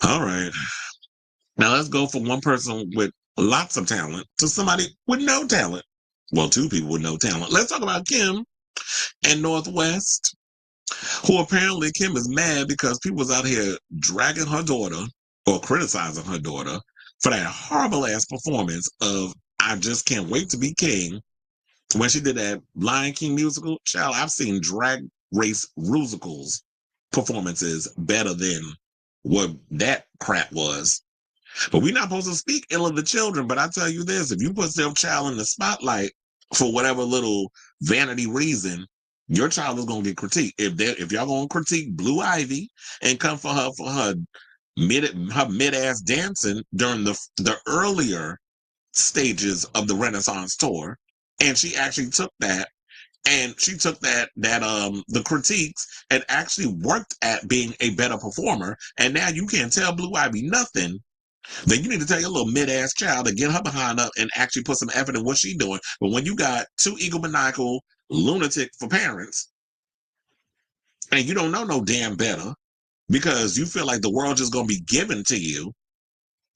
All right. Now let's go from one person with lots of talent to somebody with no talent. Well, two people with no talent. Let's talk about Kim and Northwest, who apparently Kim is mad because people was out here dragging her daughter or criticizing her daughter for that horrible ass performance of I Just Can't Wait to Be King when she did that Lion King musical. Child, I've seen drag race musicals performances better than what that crap was. But we're not supposed to speak ill of the children. But I tell you this, if you put your child in the spotlight for whatever little vanity reason, your child is gonna get critiqued. If y'all gonna critique Blue Ivy and come for her mid ass dancing during the earlier stages of the Renaissance tour, and she actually took that and she took that the critiques and actually worked at being a better performer, and now you can't tell Blue Ivy nothing, then you need to tell your little mid-ass child to get her behind up and actually put some effort in what she's doing. But when you got two egomaniacal lunatic for parents and you don't know no damn better because you feel like the world just gonna be given to you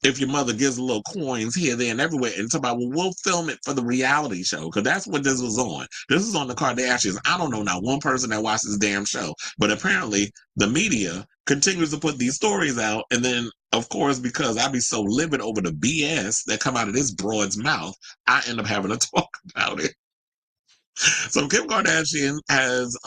if your mother gives a little coins here, there, and everywhere, and talk about, well, we'll film it for the reality show, because that's what this was on. This is on the Kardashians. I don't know not one person that watched this damn show, but apparently the media continues to put these stories out, and then, of course, because I be so livid over the BS that come out of this broad's mouth, I end up having to talk about it. So Kim Kardashian has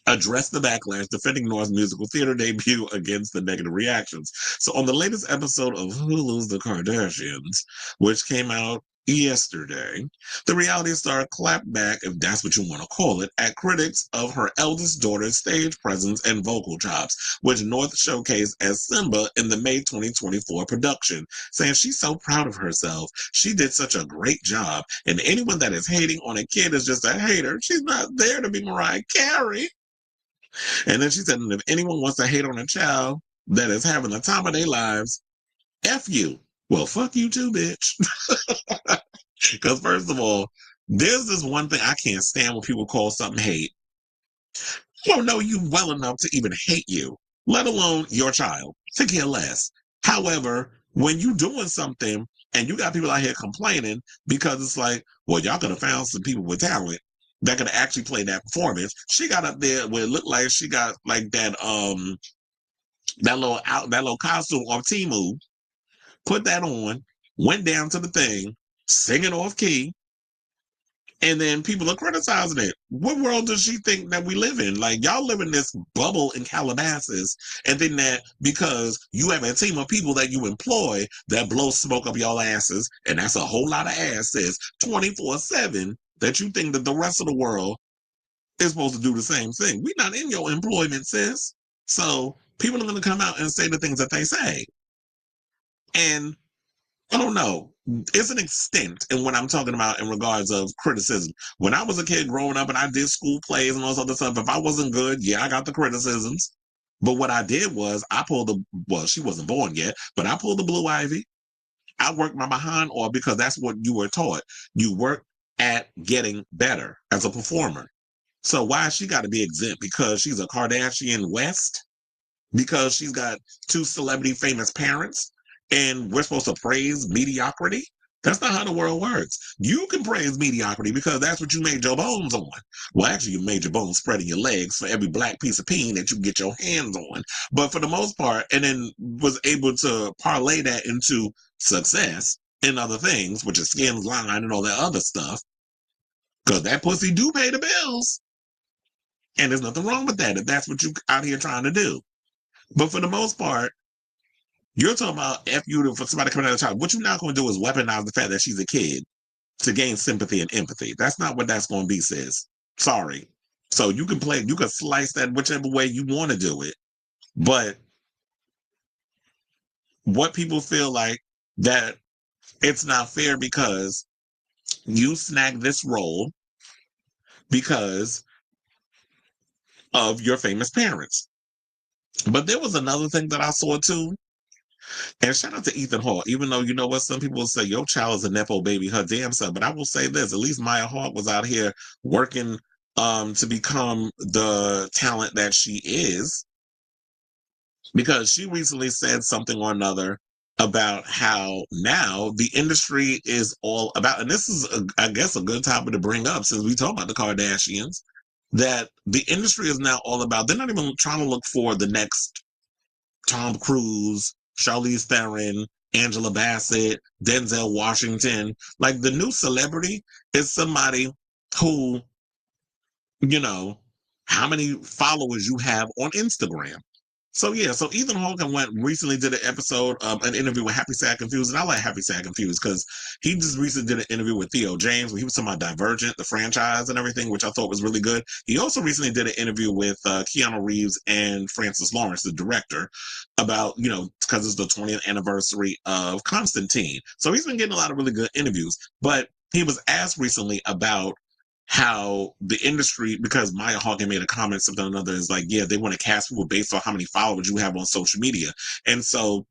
addressed the backlash defending North's musical theater debut against the negative reactions. So on the latest episode of Hulu's The Kardashians, which came out yesterday, the reality star clapped back, if that's what you want to call it, at critics of her eldest daughter's stage presence and vocal chops, which North showcased as Simba in the May 2024 production, saying she's so proud of herself. She did such a great job, and anyone that is hating on a kid is just a hater. She's not there to be Mariah Carey. And then she said, and if anyone wants to hate on a child that is having the time of their lives, F you. Well, fuck you too, bitch. Because first of all, there's this one thing I can't stand when people call something hate. I don't know you well enough to even hate you, let alone your child. To care less. However, when you doing something and you got people out here complaining because it's like, well, y'all could have found some people with talent that could actually play that performance. She got up there where it looked like she got like that little costume off Timu, put that on, went down to the thing, singing off key, and then people are criticizing it. What world does she think that we live in? Like, y'all live in this bubble in Calabasas, and then that because you have a team of people that you employ that blow smoke up y'all asses, and that's a whole lot of asses 24/7, that you think that the rest of the world is supposed to do the same thing. We're not in your employment, sis. So people are going to come out and say the things that they say. And I don't know. It's an extent in what I'm talking about in regards of criticism. When I was a kid growing up and I did school plays and all this other stuff, if I wasn't good, yeah, I got the criticisms. But what I did was well, she wasn't born yet, but I pulled the Blue Ivy. I worked my behind off because that's what you were taught. You work at getting better as a performer. So why she got to be exempt? Because she's a Kardashian West? Because she's got two celebrity famous parents and we're supposed to praise mediocrity? That's not how the world works. You can praise mediocrity because that's what you made your bones on. Well, actually, you made your bones spreading your legs for every black piece of peen that you get your hands on. But for the most part, and then was able to parlay that into success in other things, which is Skins Line and all that other stuff, because that pussy do pay the bills. And there's nothing wrong with that if that's what you out here trying to do. But for the most part, you're talking about F you for somebody coming out of the child. What you're not going to do is weaponize the fact that she's a kid to gain sympathy and empathy. That's not what that's going to be, sis. Sorry. So you can slice that whichever way you want to do it. But what people feel like that it's not fair because you snagged this role because of your famous parents. But there was another thing that I saw too. And shout out to Ethan Hawke, even though you know what, some people will say your child is a Nepo baby, her damn son. But I will say this, at least Maya Hawke was out here working to become the talent that she is. because she recently said something or another about how now the industry is all about, and this is, I guess, a good topic to bring up since we talk about the Kardashians, that the industry is now all about, they're not even trying to look for the next Tom Cruise, Charlize Theron, Angela Bassett, Denzel Washington. Like the new celebrity is somebody who, you know, how many followers you have on Instagram. So yeah, so Ethan Hawke went recently did an episode, an interview with Happy Sad Confused, and I like Happy Sad Confused because he just recently did an interview with Theo James where he was talking about Divergent, the franchise, and everything, which I thought was really good. He also recently did an interview with Keanu Reeves and Francis Lawrence, the director, about because it's the 20th anniversary of Constantine. So he's been getting a lot of really good interviews. But he was asked recently about how the industry, because Maya Hawke made a comment, something or another, is like, yeah, they want to cast people based on how many followers you have on social media. And so,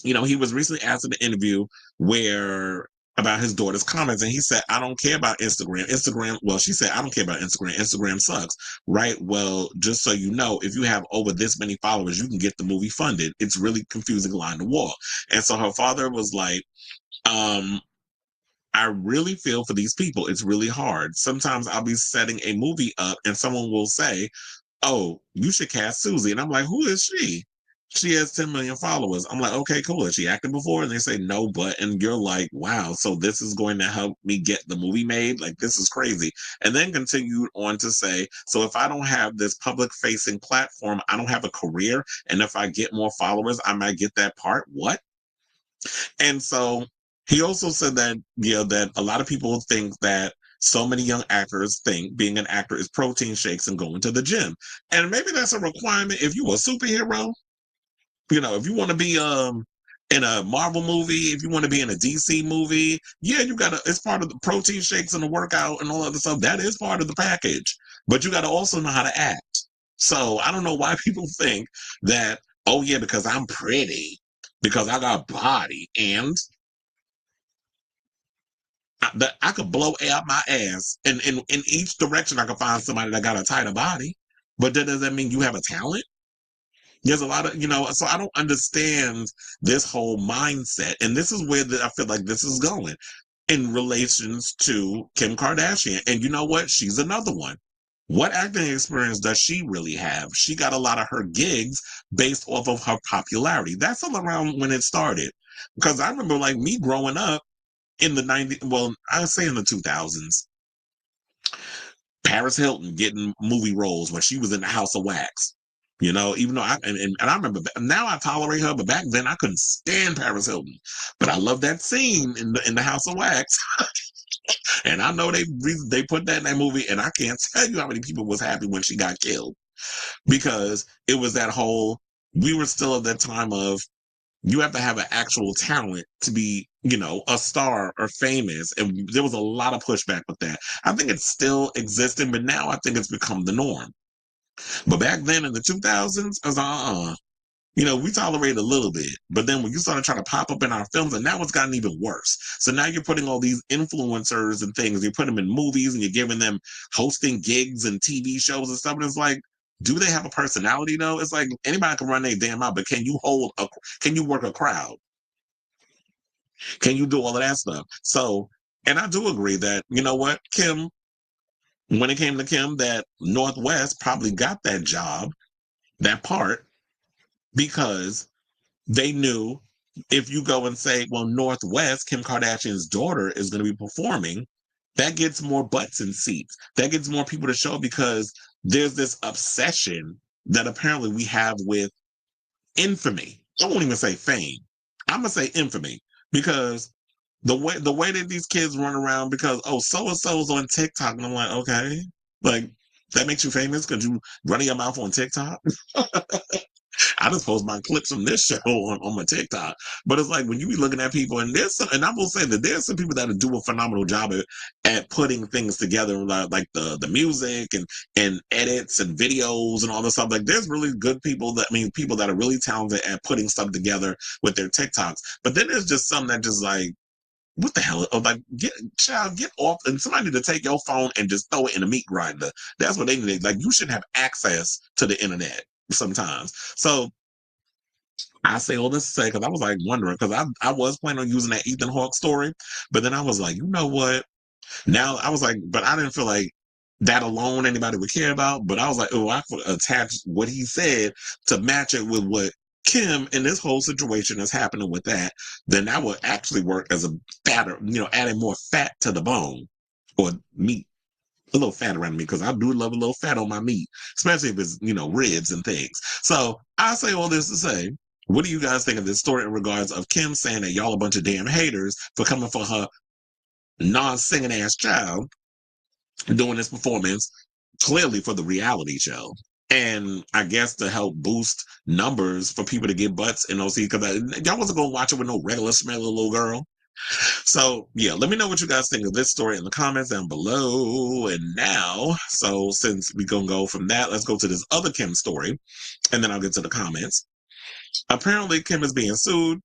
he was recently asked in an interview where about his daughter's comments, and he said, I don't care about Instagram. Well, she said, I don't care about Instagram sucks. Right. Well, just so you know, if you have over this many followers, you can get the movie funded. It's really confusing line to walk. And so her father was like, I really feel for these people. It's really hard. Sometimes I'll be setting a movie up and someone will say, oh, you should cast Susie. And I'm like, who is she? She has 10 million followers. I'm like, okay, cool. Has she acted before? And they say, no, but, and you're like, wow, so this is going to help me get the movie made? Like, this is crazy. And then continued on to say, so if I don't have this public facing platform, I don't have a career. And if I get more followers, I might get that part. What? And so he also said that, that a lot of people think that so many young actors think being an actor is protein shakes and going to the gym. And maybe that's a requirement if you're a superhero. If you want to be in a Marvel movie, if you want to be in a DC movie, yeah, it's part of the protein shakes and the workout and all other stuff. That is part of the package. But you got to also know how to act. So I don't know why people think that, oh yeah, because I'm pretty, because I got body, and I could blow out my ass, and in each direction I could find somebody that got a tighter body. But that doesn't mean you have a talent. There's a lot of, so I don't understand this whole mindset. And this is where I feel like this is going in relations to Kim Kardashian. And you know what? She's another one. What acting experience does she really have? She got a lot of her gigs based off of her popularity. That's all around when it started. Because I remember like me growing up in the 90s, well, I would say in the 2000s, Paris Hilton getting movie roles when she was in the House of Wax. Even though and I remember now I tolerate her, but back then I couldn't stand Paris Hilton. But I love that scene in the House of Wax, and I know they put that in that movie, and I can't tell you how many people was happy when she got killed because it was that whole. We were still at that time of you have to have an actual talent to be, a star or famous. And there was a lot of pushback with that. I think it's still existing, but now I think it's become the norm. But back then in the 2000s, I was like, we tolerated a little bit. But then when you started trying to pop up in our films, and now it's gotten even worse. So now you're putting all these influencers and things, you put them in movies and you're giving them hosting gigs and TV shows and stuff. And it's like, do they have a personality though? It's like anybody can run their damn mouth, but can you work a crowd? Can you do all of that stuff? So, and I do agree that, you know what, Kim, when it came to Kim, that Northwest probably got that job, that part, because they knew if you go and say, well, Northwest, Kim Kardashian's daughter, is going to be performing, that gets more butts in seats. That gets more people to show because there's this obsession that apparently we have with infamy. I won't even say fame. I'm gonna say infamy because the way that these kids run around because so and so's on TikTok and I'm like, okay, like that makes you famous because you running your mouth on TikTok. I just post my clips from this show on my TikTok. But it's like when you be looking at people, and and I will say that there's some people that do a phenomenal job at putting things together, like the music and edits and videos and all this stuff. Like there's really good people people that are really talented at putting stuff together with their TikToks. But then there's just some that just like, what the hell? Like, get off, and somebody need to take your phone and just throw it in a meat grinder. That's what they need. Like, you should have access to the internet sometimes. So I say all this to say, because I was like wondering, because I was planning on using that Ethan Hawke story, but then I was like, you know what? Now I was like, but I didn't feel like that alone anybody would care about. But I was like, oh, I could attach what he said to match it with what Kim and this whole situation is happening with that. Then that would actually work as a fatter, adding more fat to the bone or meat. A little fat around me because I do love a little fat on my meat, especially if it's, ribs and things. So I say all this to say, what do you guys think of this story in regards of Kim saying that y'all a bunch of damn haters for coming for her non-singing ass child doing this performance clearly for the reality show? And I guess to help boost numbers for people to get butts in OC, because y'all wasn't going to watch it with no regular smelly little girl. So, yeah, let me know what you guys think of this story in the comments down below. And now, so since we're going to go from that, let's go to this other Kim story, and then I'll get to the comments. Apparently, Kim is being sued.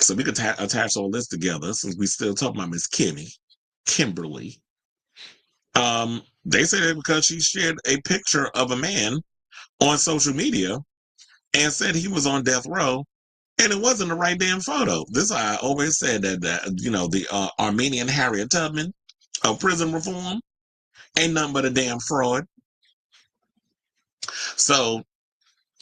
So we could attach all this together since we still talking about Miss Kimberly. They say that because she shared a picture of a man on social media and said he was on death row, and it wasn't the right damn photo. This I always said that the Armenian Harriet Tubman of prison reform ain't nothing but a damn fraud. So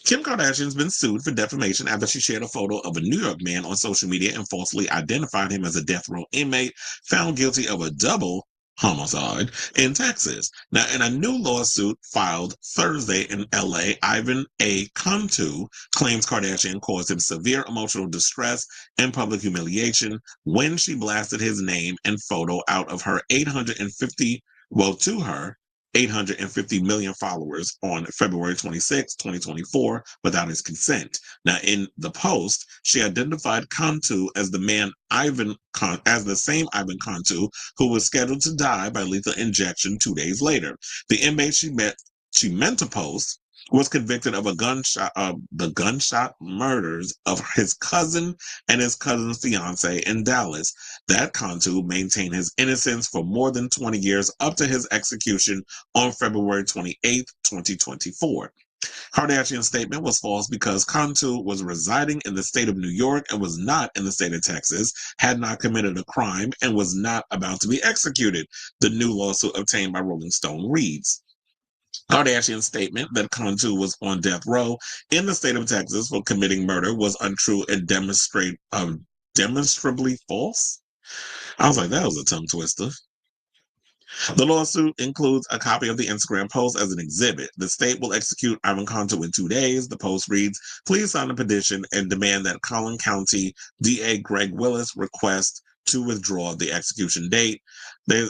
Kim Kardashian's been sued for defamation after she shared a photo of a New York man on social media and falsely identified him as a death row inmate found guilty of a double homicide in Texas. Now, in a new lawsuit filed Thursday in LA, Ivan A. Cantu claims Kardashian caused him severe emotional distress and public humiliation when she blasted his name and photo out of her 850 million followers on February 26, 2024, without his consent. Now, in the post, she identified Cantu as the same Ivan Cantu who was scheduled to die by lethal injection 2 days later. The inmate she meant to post was convicted of the gunshot murders of his cousin and his cousin's fiance in Dallas. That Cantu maintained his innocence for more than 20 years up to his execution on February 28, 2024. Kardashian's statement was false because Cantu was residing in the state of New York and was not in the state of Texas, had not committed a crime, and was not about to be executed, the new lawsuit obtained by Rolling Stone reads. Kardashian's statement that Cantu was on death row in the state of Texas for committing murder was untrue and demonstrably false. I was like, that was a tongue twister. The lawsuit includes a copy of the Instagram post as an exhibit. The state will execute Ivan Cantu in 2 days. The post reads, please sign a petition and demand that Collin County DA Greg Willis request to withdraw the execution date.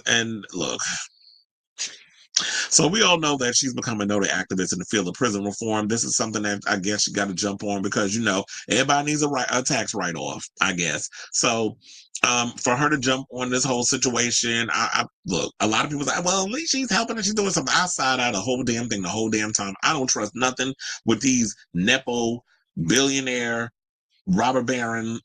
And look, so we all know that she's become a noted activist in the field of prison reform. This is something that I guess you got to jump on because, everybody needs a tax write-off, I guess. So for her to jump on this whole situation, I look, a lot of people say, well, at least she's helping and she's doing something. I side out the whole damn thing the whole damn time. I don't trust nothing with these Nepo billionaire robber baron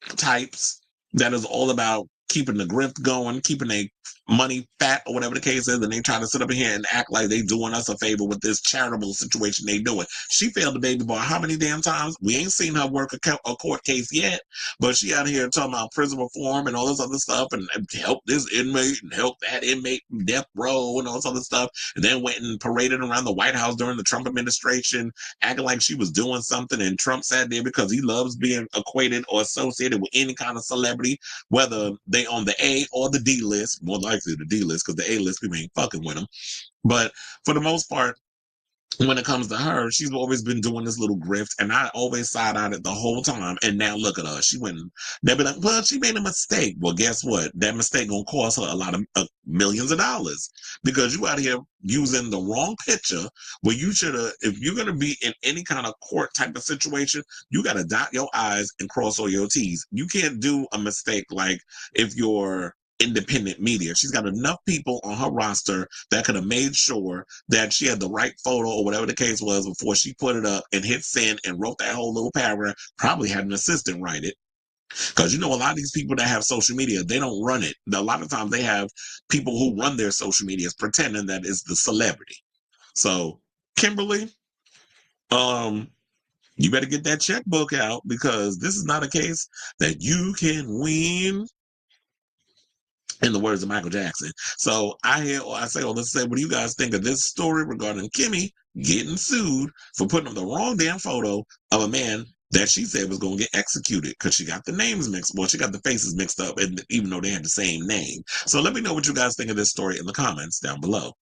types that is all about keeping the grift going, keeping their money fat or whatever the case is, and they try to sit up in here and act like they doing us a favor with this charitable situation they doing. She failed the baby boy how many damn times? We ain't seen her work a court case yet, but she out here talking about prison reform and all this other stuff and help this inmate and help that inmate from death row and all this other stuff, and then went and paraded around the White House during the Trump administration, acting like she was doing something, and Trump sat there because he loves being equated or associated with any kind of celebrity, whether they on the A or the D list, more likely the D list because the A list people ain't fucking with them. But for the most part, when it comes to her, she's always been doing this little grift, and I always side on it the whole time. And now look at her. She went, they'll be like, well, she made a mistake. Well, guess what? That mistake gonna cost her a lot of millions of dollars because you out here using the wrong picture where you should have, if you're gonna be in any kind of court type of situation, you gotta dot your I's and cross all your T's. You can't do a mistake like if you're independent media. She's got enough people on her roster that could have made sure that she had the right photo or whatever the case was before she put it up and hit send and wrote that whole little paragraph. Probably had an assistant write it. Because a lot of these people that have social media, they don't run it. A lot of times they have people who run their social medias pretending that it's the celebrity. So Kimberly, You better get that checkbook out, because this is not a case that you can win, in the words of Michael Jackson. So I say all this to say, what do you guys think of this story regarding Kimmy getting sued for putting up the wrong damn photo of a man that she said was going to get executed because she got the names mixed? Well, she got the faces mixed up, and even though they had the same name. So let me know what you guys think of this story in the comments down below.